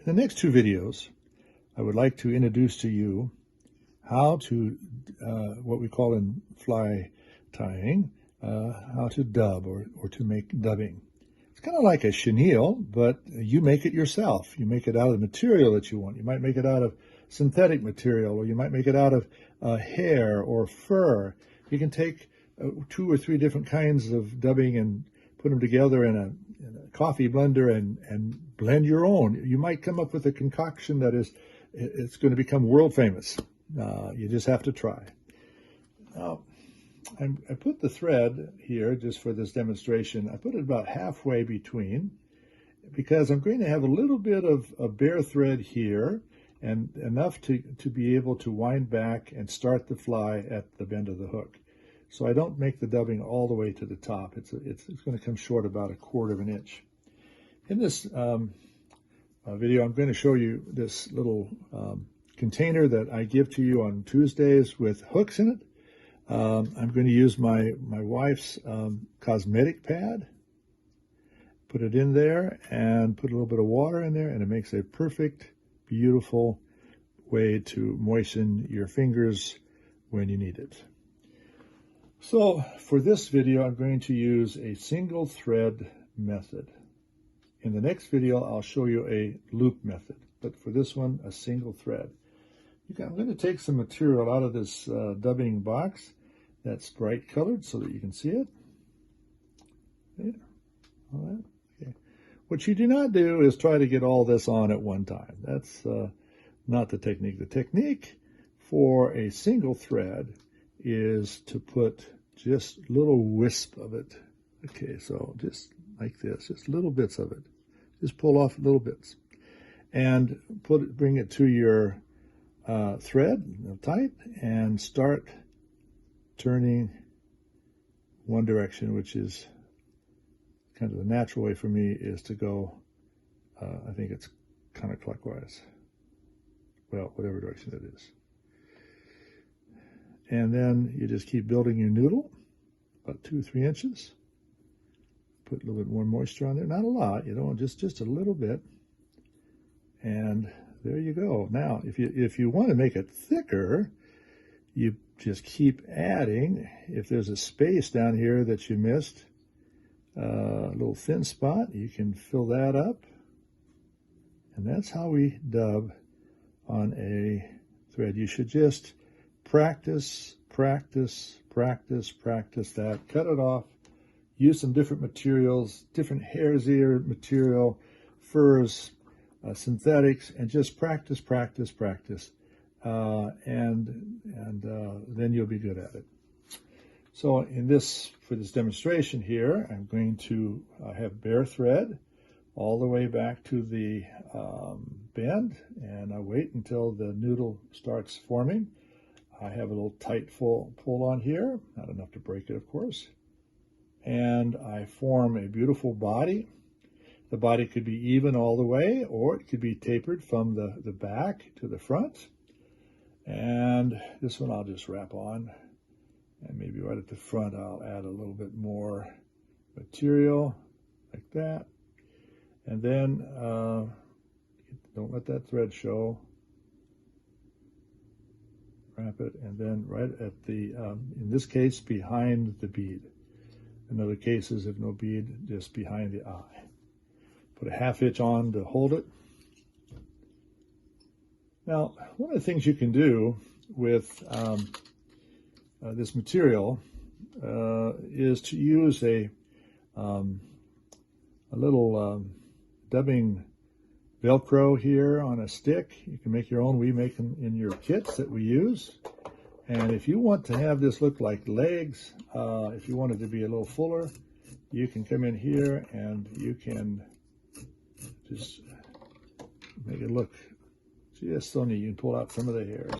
In the next two videos, I would like to introduce to you how to, what we call in fly tying, how to dub or to make dubbing. It's kind of like a chenille, but you make it yourself. You make it out of the material that you want. You might make it out of synthetic material, or you might make it out of hair or fur. You can take 2 or 3 different kinds of dubbing and put them together in a coffee blender and blend your own. You might come up with a concoction that it's going to become world famous. You just have to try. Now, I put the thread here just for this demonstration. I put it about halfway between because I'm going to have a little bit of a bare thread here and enough to be able to wind back and start the fly at the bend of the hook. So I don't make the dubbing all the way to the top. It's going to come short about 1/4 of an inch. In this video, I'm going to show you this little container that I give to you on Tuesdays with hooks in it. I'm going to use my wife's cosmetic pad, put it in there, and put a little bit of water in there, and it makes a perfect, beautiful way to moisten your fingers when you need it. So for this video, I'm going to use a single thread method. In the next video, I'll show you a loop method, but for this one, a single thread. I'm going to take some material out of this dubbing box that's bright colored so that you can see it. There. All right. Okay. What you do not do is try to get all this on at one time. That's not the technique. The technique for a single thread is to put just little wisp of it. Okay, so just like this, just little bits of it. Just pull off little bits and bring it to your thread tight and start turning one direction, which is kind of the natural way for me is to go, I think it's counterclockwise. Well, whatever direction it is. And then you just keep building your noodle, about 2 or 3 inches. Put a little bit more moisture on there, not a lot, you know, just a little bit. And there you go. Now, if you want to make it thicker, you just keep adding. If there's a space down here that you missed, a little thin spot, you can fill that up. And that's how we dub on a thread. You should just practice that. Cut it off. Use some different materials, different hare's ear material, furs, synthetics, and just practice, and then you'll be good at it. So for this demonstration here, I'm going to have bare thread all the way back to the bend, and I wait until the noodle starts forming. I have a little tight pull on here, not enough to break it, of course. And I form a beautiful body. The body could be even all the way, or it could be tapered from the back to the front. And this one I'll just wrap on. And maybe right at the front I'll add a little bit more material, like that. And then, don't let that thread show. Wrap it, and then right at the, in this case, behind the bead. In other cases, if no bead, just behind the eye. Put a 1/2 inch on to hold it. Now, one of the things you can do with this material is to use a little dubbing Velcro here on a stick. You can make your own. We make them in your kits that we use. And if you want to have this look like legs, if you want it to be a little fuller, you can come in here and you can just make it look just so neat. You can pull out some of the hairs.